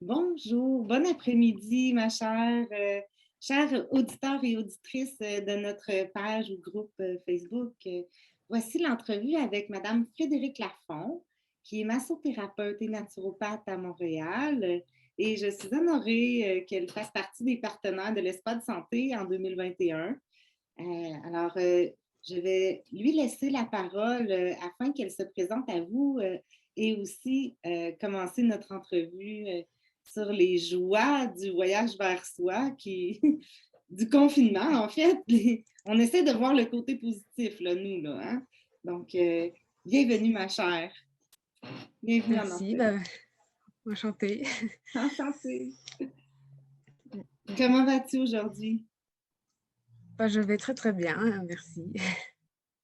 Bonjour, bon après-midi, ma chère auditeur et auditrice de notre page ou groupe Facebook. Voici l'entrevue avec Madame Frédérique Lafont, qui est massothérapeute et naturopathe à Montréal. Et je suis honorée qu'elle fasse partie des partenaires de l'Espace de santé en 2021. Je vais lui laisser la parole afin qu'elle se présente à vous et aussi commencer notre entrevue sur les joies du voyage vers soi, du confinement, en fait. On essaie de voir le côté positif, là, nous, là, hein? Donc, bienvenue, ma chère. Bienvenue en Merci, entrevue. enchantée. Enchantée. Comment vas-tu aujourd'hui? Je vais très très bien, merci.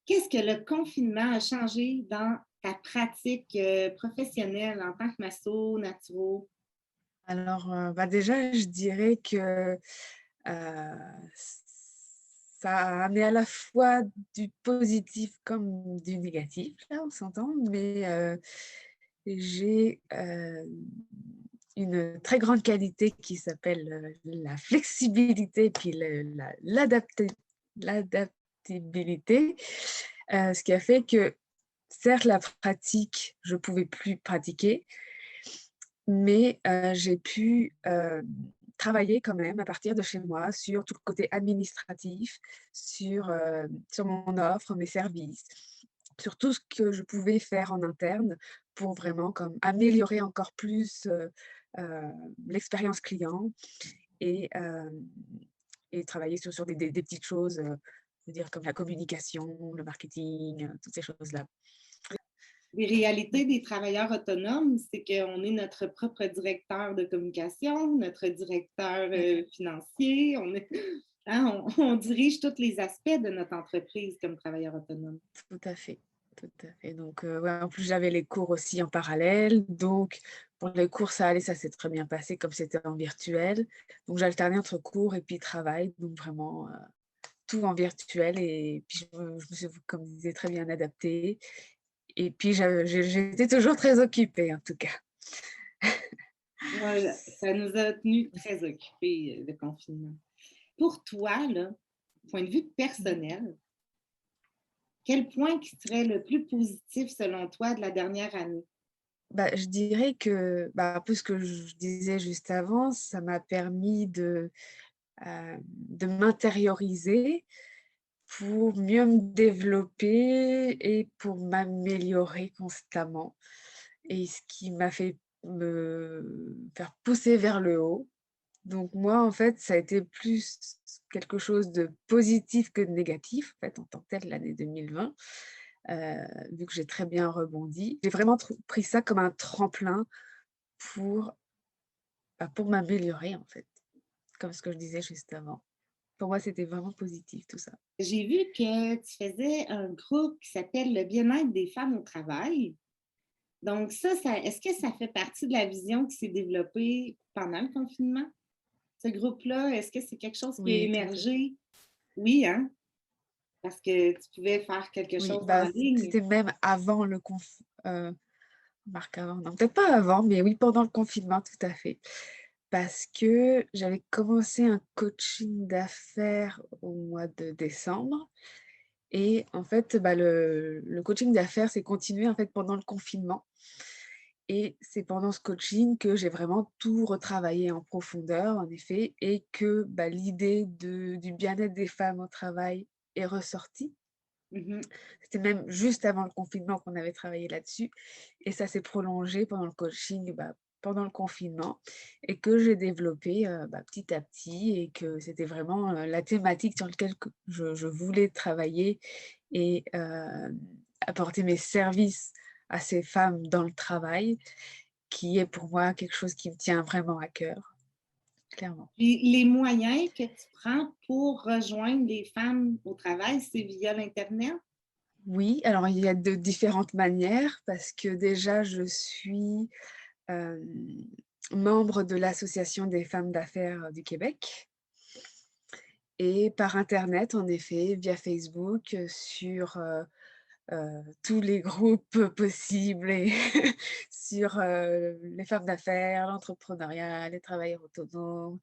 Qu'est-ce que le confinement a changé dans ta pratique professionnelle en tant que masso, naturo? Alors, déjà, je dirais que ça a amené à la fois du positif comme du négatif, là, on s'entend, mais j'ai une très grande qualité qui s'appelle la flexibilité, puis l'adaptabilité, ce qui a fait que certes, la pratique, je pouvais plus pratiquer, mais j'ai pu, travailler quand même à partir de chez moi sur tout le côté administratif, sur mon offre, mes services, sur tout ce que je pouvais faire en interne pour vraiment comme améliorer encore plus, heu, l'expérience client et hem et travailler sur des petites choses, je veux dire comme la communication, le marketing, toutes ces choses-là. Les réalités des travailleurs autonomes, c'est qu'on est notre propre directeur de communication, notre directeur Mmh. financier, hein, on dirige tous les aspects de notre entreprise comme travailleur autonome. Tout à fait, tout à fait. Donc, ouais, en plus, j'avais les cours aussi en parallèle. Donc, pour les cours, ça allait, ça s'est très bien passé comme c'était en virtuel. Donc, j'alternais entre cours et puis travail. Donc, vraiment, tout en virtuel. Et puis, je me suis, comme je disais, très bien adaptée. Et puis, j'étais toujours très occupée, en tout cas. Voilà, ça nous a tenus très occupés, le confinement. Pour toi, là, point de vue Mmh. personnel, quel point qui serait le plus positif selon toi de la dernière année? Je dirais que, un peu ce que je disais juste avant, ça m'a permis de m'intérioriser pour mieux me développer et pour m'améliorer constamment et ce qui m'a fait me faire pousser vers le haut. Donc moi, en fait, ça a été plus quelque chose de positif que de négatif, en fait, en tant que tel, l'année 2020, vu que j'ai très bien rebondi. J'ai vraiment pris ça comme un tremplin pour, pour m'améliorer, en fait, comme ce que je disais juste avant. Pour moi, c'était vraiment positif tout ça. J'ai vu que tu faisais un groupe qui s'appelle le bien-être des femmes au travail. Donc est-ce que ça fait partie de la vision qui s'est développée pendant le confinement? Ce groupe-là, est-ce que c'est quelque chose qui a Oui, tout à fait. émergé? Oui, hein? Parce que tu pouvais faire quelque Oui, chose en ligne. c'était même avant le remarque avant, non, peut-être pas avant, mais oui, pendant le confinement, tout à fait. Parce que j'avais commencé un coaching d'affaires au mois de décembre et en fait, le coaching d'affaires s'est continué, en fait, pendant le confinement et c'est pendant ce coaching que j'ai vraiment tout retravaillé en profondeur, en effet et que, l'idée du bien-être des femmes au travail est ressortie. Mhm. C'était même juste avant le confinement qu'on avait travaillé là-dessus et ça s'est prolongé pendant le coaching, pendant le confinement et que j'ai développé, petit à petit et que c'était vraiment, la thématique sur laquelle que je voulais travailler et apporter mes services à ces femmes dans le travail, qui est pour moi quelque chose qui me tient vraiment à cœur, clairement. Puis les moyens que tu prends pour rejoindre les femmes au travail, c'est via l'Internet? Oui, alors il y a de différentes manières parce que déjà je suis membre de l'Association des femmes d'affaires du Québec et par internet, en effet, via Facebook, sur, tous les groupes possibles et sur les femmes d'affaires, l'entrepreneuriat, les travailleurs autonomes.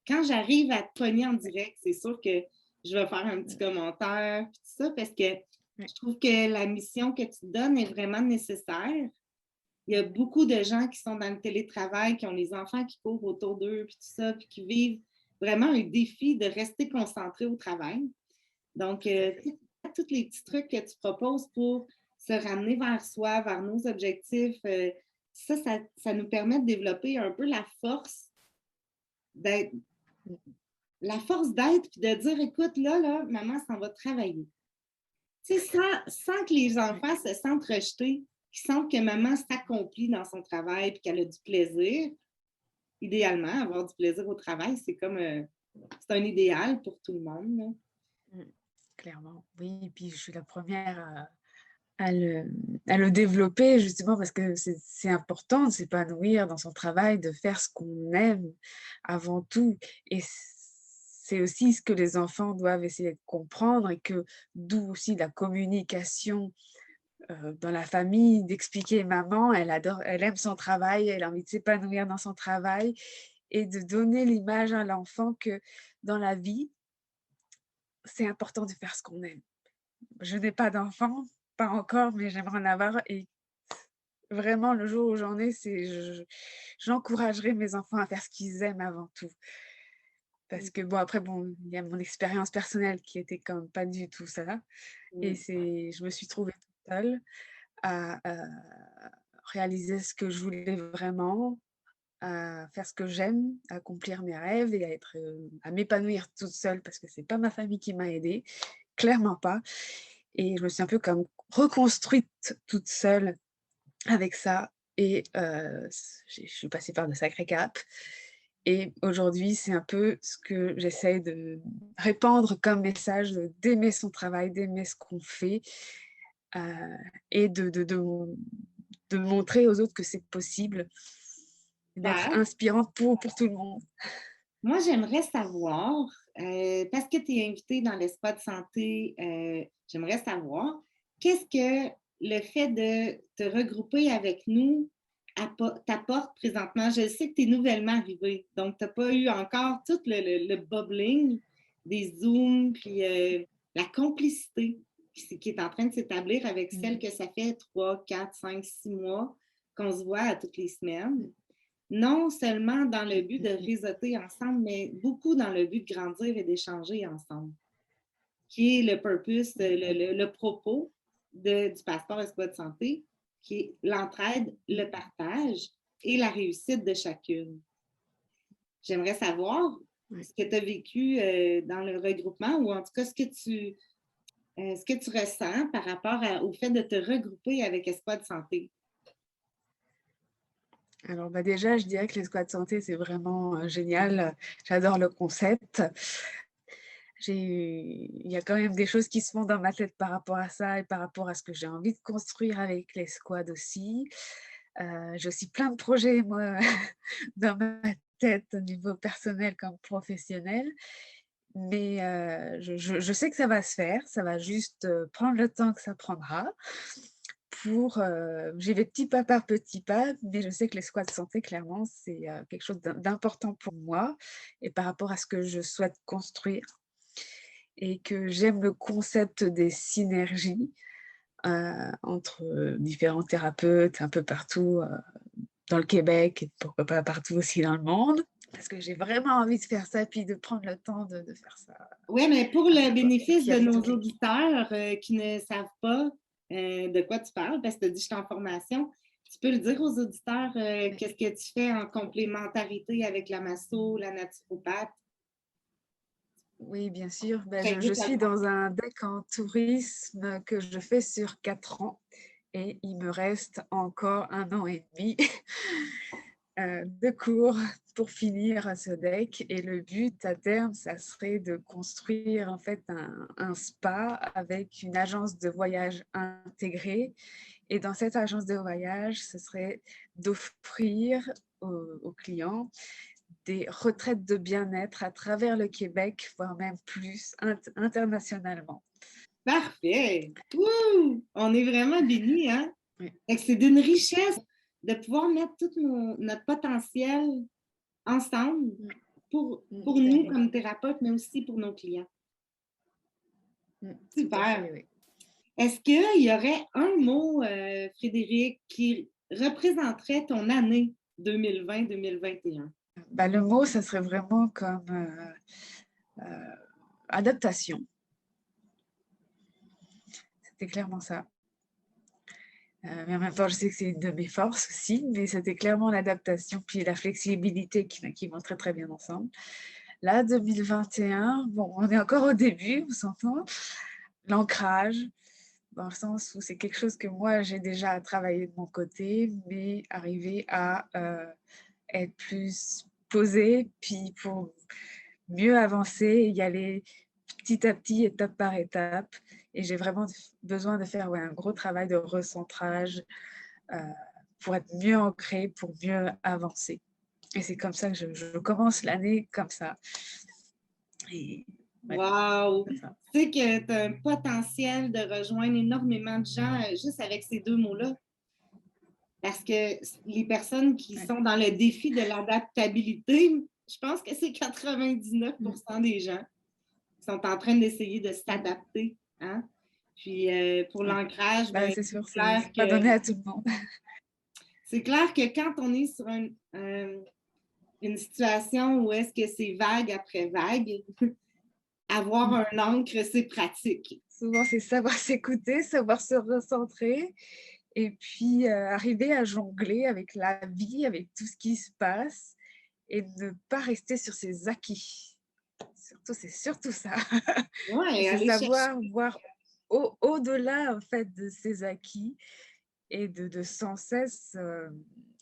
Quand j'arrive à te pogner en direct, c'est sûr que je vais faire un petit commentaire, puis tout ça, parce que Oui, je trouve que la mission que tu donnes est vraiment nécessaire. Il y a beaucoup de gens qui sont dans le télétravail, qui ont les enfants qui courent autour d'eux, puis tout ça, puis qui vivent vraiment un défi de rester concentrés au travail. Donc, tout à fait. tous les petits trucs que tu proposes pour se ramener vers soi, vers nos objectifs, ça nous permet de développer un peu d'être, la force d'être, puis de dire, écoute, là, maman s'en va travailler. Tu sais, sans que les Oui. enfants se sentent rejetés, qu'ils sentent que maman s'accomplit dans son travail puis qu'elle a du plaisir. Idéalement, avoir du plaisir au travail, c'est un idéal pour tout le monde, là. Mm. Clairement, oui. Et puis, je suis la première à le, à le développer justement parce que c'est important de s'épanouir dans son travail, de faire ce qu'on aime avant tout. Et c'est aussi ce que les enfants doivent essayer de comprendre et que d'où aussi la communication dans la famille, d'expliquer maman, elle adore, elle aime son travail, elle a envie de s'épanouir dans son travail et de donner l'image à l'enfant que dans la vie, c'est important de faire ce qu'on aime. Je n'ai pas d'enfant, pas encore, mais j'aimerais en avoir et vraiment le jour où j'en ai, j'encouragerai mes enfants à faire ce qu'ils aiment avant tout. Parce que bon, après, bon, il y a mon expérience personnelle qui était quand même pas du tout ça et Mm. je me suis trouvée toute seule à, réaliser ce que je voulais vraiment, à faire ce que j'aime, à accomplir mes rêves et à m'épanouir toute seule parce que c'est pas ma famille qui m'a aidée, clairement pas. Et je me suis un peu comme reconstruite toute seule avec ça et je suis passée par de sacrés caps et aujourd'hui, c'est un peu ce que j'essaie de répandre comme message, d'aimer son travail, d'aimer ce qu'on fait, heu et de montrer aux autres que c'est possible, d'être Super. inspirante pour tout le monde. Moi, j'aimerais savoir, parce que tu es invitée dans l'espace de santé, j'aimerais savoir, qu'est-ce que le fait de te regrouper avec nous t'apporte présentement? Je sais que tu es nouvellement arrivée, donc tu n'as pas eu encore tout le bubbling des Zooms, puis la complicité qui est en train de s'établir avec celle Mmh. que ça fait 3, 4, 5, 6 mois qu'on se voit à toutes les semaines. Non seulement dans le but de réseauter ensemble, mais beaucoup dans le but de grandir et d'échanger ensemble, qui est le purpose, le propos du passeport espoir de santé, qui est l'entraide, le partage et la réussite de chacune. J'aimerais savoir Ouais. ce que tu as vécu dans le regroupement ou en tout cas ce que tu ressens par rapport au fait de te regrouper avec Espoir de santé. Alors, bah, déjà, je dirais que les squats santé, c'est vraiment, génial. J'adore le concept. Il y a quand même des choses qui se font dans ma tête par rapport à ça et par rapport à ce que j'ai envie de construire avec les squads aussi. J'ai aussi plein de projets, moi, dans ma tête au niveau personnel comme professionnel. Mais je sais que ça va se faire, ça va juste, prendre le temps que ça prendra j'y vais petit pas par petit pas, mais je sais que les squats santé, clairement, c'est, quelque chose d'important pour moi et par rapport à ce que je souhaite construire et que j'aime le concept des synergies, entre, différents thérapeutes un peu partout, dans le Québec et pourquoi pas partout aussi dans le monde. Parce que j'ai vraiment envie de faire ça, puis de prendre le temps de faire ça Oui, mais pour à le chaque fois. Et bénéfice puis de avec nos toute l'équipe. auditeurs qui ne savent pas de quoi tu parles, parce que tu as dit que je suis en formation, tu peux le dire aux auditeurs Oui, qu'est-ce que tu fais en complémentarité avec la masso, la naturopathe, oui, bien sûr. Ben, pour aider je ta suis dans un deck en tourisme que je fais sur 4 ans et il me reste encore 1 an et demi de cours pour finir ce deck. Et le but à terme, ça serait de construire en fait un spa avec une agence de voyage intégrée. Et dans cette agence de voyage, ce serait d'offrir aux clients des retraites de bien-être à travers le Québec, voire même plus internationalement. Parfait! Wouh! On est vraiment bénis, hein? Oui. Fait que c'est d'une richesse de pouvoir mettre tout notre potentiel ensemble Mm. pour Tout à nous fait. comme thérapeutes, mais aussi pour nos clients. Tout à Super! fait, oui. Est-ce qu'il y aurait un mot, Frédéric, qui représenterait ton année 2020-2021? Bah, le mot, ça serait vraiment comme adaptation. C'était clairement ça. Mais en même temps, je sais que c'est une de mes forces aussi, mais c'était clairement l'adaptation, puis la flexibilité qui vont très très bien ensemble. Là, 2021, bon, on est encore au début, on s'entend. L'ancrage, dans le sens où c'est quelque chose que moi, j'ai déjà travaillé de mon côté, mais arriver à être plus posée, puis pour mieux avancer, y aller petit à petit, étape par étape. Et j'ai vraiment besoin de faire un gros travail de recentrage euh, pour être mieux ancrée, pour mieux avancer. Et c'est comme ça que je commence l'année comme ça. Et ouais, Wow! c'est ça. Tu sais que tu as un potentiel de rejoindre énormément de gens juste avec ces deux mots-là. Parce que les personnes qui Ouais. sont dans le défi de l'adaptabilité, je pense que c'est 99% des gens qui sont en train d'essayer de s'adapter. Hein? Puis pour Ouais. l'ancrage, Bah, ben, c'est sûr, c'est pas donné à tout le monde. c'est clair que quand on est sur une situation où est-ce que c'est vague après vague, avoir un ancre, c'est pratique. Souvent, c'est savoir s'écouter, savoir se recentrer et puis arriver à jongler avec la vie, avec tout ce qui se passe et ne pas rester sur ses acquis. Surtout, c'est surtout ça. Et Ouais, c'est aller chercher. savoir voir au-delà en fait de ses acquis et de sans cesse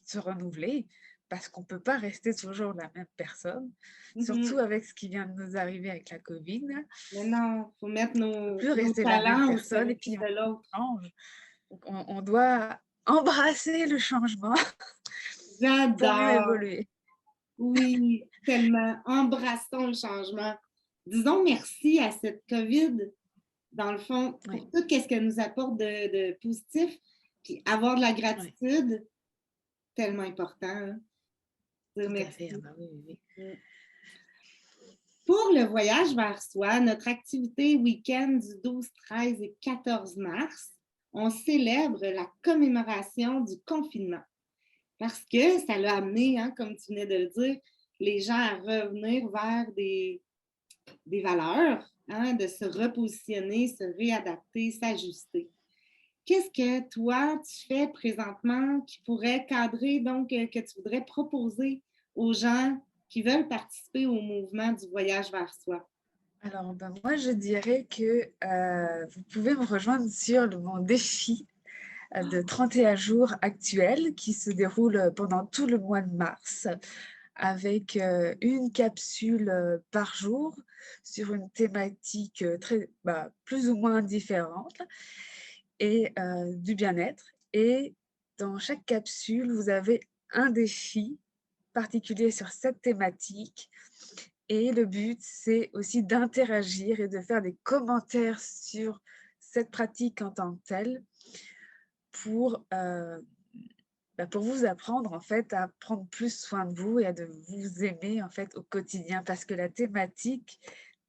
se renouveler parce qu'on ne peut pas rester toujours la même personne, surtout Mhm. avec ce qui vient de nous arriver avec la Covid. Mais non, il faut mettre On ne peut nos, plus nos rester la même talents au personne et service puis on de l'autre. change. Donc, on doit embrasser le changement pour mieux J'adore. évoluer. Oui, tellement. Embrassons le changement. Disons merci à cette COVID, dans le fond, Oui, pour tout ce qu'elle nous apporte de positif. Puis avoir de la oui, gratitude, tellement important. Hein. Dire tout à fait. Ah merci. bah oui, oui, oui. Mm. Pour le voyage vers soi, notre activité week-end du 12, 13 et 14 mars, on célèbre la commémoration du confinement. Parce que ça l'a amené, hein, comme tu venais de le dire, les gens à revenir vers des valeurs, hein, de se repositionner, se réadapter, s'ajuster. Qu'est-ce que toi, tu fais présentement qui pourrait cadrer, donc, que tu voudrais proposer aux gens qui veulent participer au mouvement du voyage vers soi? Alors, ben, moi, je dirais que vous pouvez me rejoindre sur mon défi de 31 jours actuel qui se déroule pendant tout le mois de mars avec une capsule par jour sur une thématique plus ou moins différente et du bien-être. Et dans chaque capsule, vous avez un défi particulier sur cette thématique. Et le but, c'est aussi d'interagir et de faire des commentaires sur cette pratique en tant que telle pour, pour vous apprendre en fait à prendre plus soin de vous et à de vous aimer en fait au quotidien parce que la thématique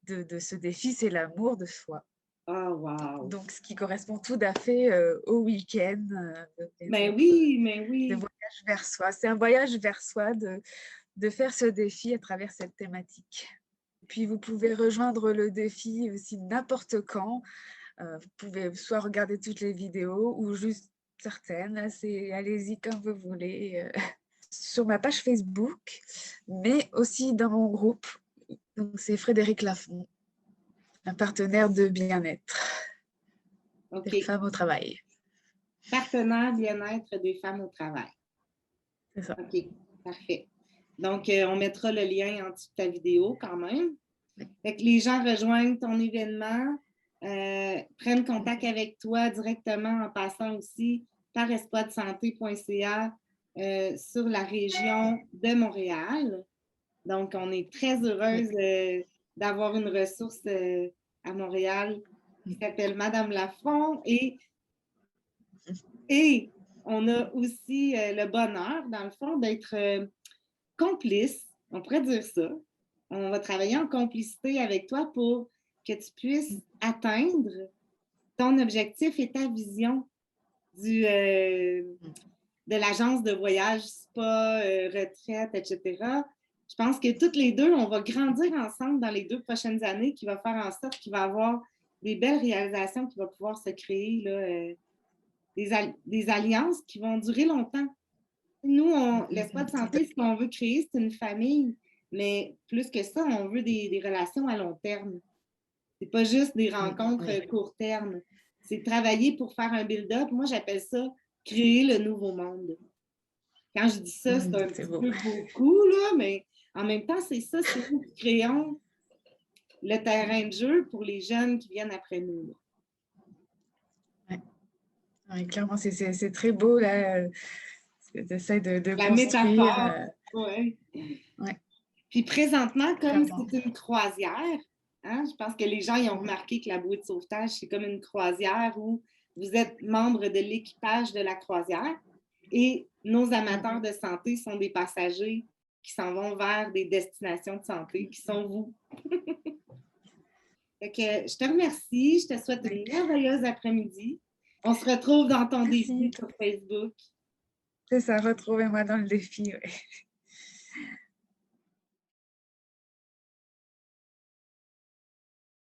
de ce défi, c'est l'amour de soi. Oh, wow! Donc, ce qui correspond tout à fait au week-end Mais oui, mais de oui. voyage vers soi. C'est un voyage vers soi de faire ce défi à travers cette thématique. Puis, vous pouvez rejoindre le défi aussi n'importe quand. Vous pouvez soit regarder toutes les vidéos ou juste certaines. C'est allez-y comme vous voulez. Sur ma page Facebook, mais aussi dans mon groupe. Donc, c'est Frédéric Lafont, un partenaire de bien-être des OK. femmes au travail. Partenaire bien-être des femmes au travail. C'est ça. OK, parfait. Donc, on mettra le lien en dessous de ta vidéo quand même. Fait que les gens rejoignent ton événement, prennent contact avec toi directement en passant aussi par espoirdesanté.ca sur la région de Montréal. Donc, on est très heureuse d'avoir une ressource à Montréal qui s'appelle Madame Lafont et on a aussi le bonheur, dans le fond, d'être complice, on pourrait dire ça. On va travailler en complicité avec toi pour que tu puisses atteindre ton objectif et ta vision de l'agence de voyage, spa, retraite, etc. Je pense que toutes les deux, on va grandir ensemble dans les 2 prochaines années, qui va faire en sorte qu'il va y avoir des belles réalisations qui vont pouvoir se créer, là, des alliances qui vont durer longtemps. Nous, l'espoir de santé, ce qu'on veut créer, c'est une famille, mais plus que ça, on veut des relations à long terme. C'est pas juste des rencontres court terme. C'est travailler pour faire un build-up. Moi, j'appelle ça créer le nouveau monde. Quand je dis ça, c'est un petit peu beaucoup, là, mais en même temps, c'est ça, c'est nous qui créons le terrain de jeu pour les jeunes qui viennent après nous. Ouais, clairement, c'est très beau, là, ce que tu essaies de La construire. métaphore, oui. Ouais. Puis présentement, comme c'est une croisière, hein, je pense que les gens y ont remarqué que la bouée de sauvetage, c'est comme une croisière où vous êtes membre de l'équipage de la croisière et nos amateurs de santé sont des passagers qui s'en vont vers des destinations de santé qui sont vous. Fait que je te remercie, je te souhaite une merveilleuse après-midi. On se retrouve dans ton défi sur Facebook. C'est ça, retrouvez-moi dans le défi. Ouais.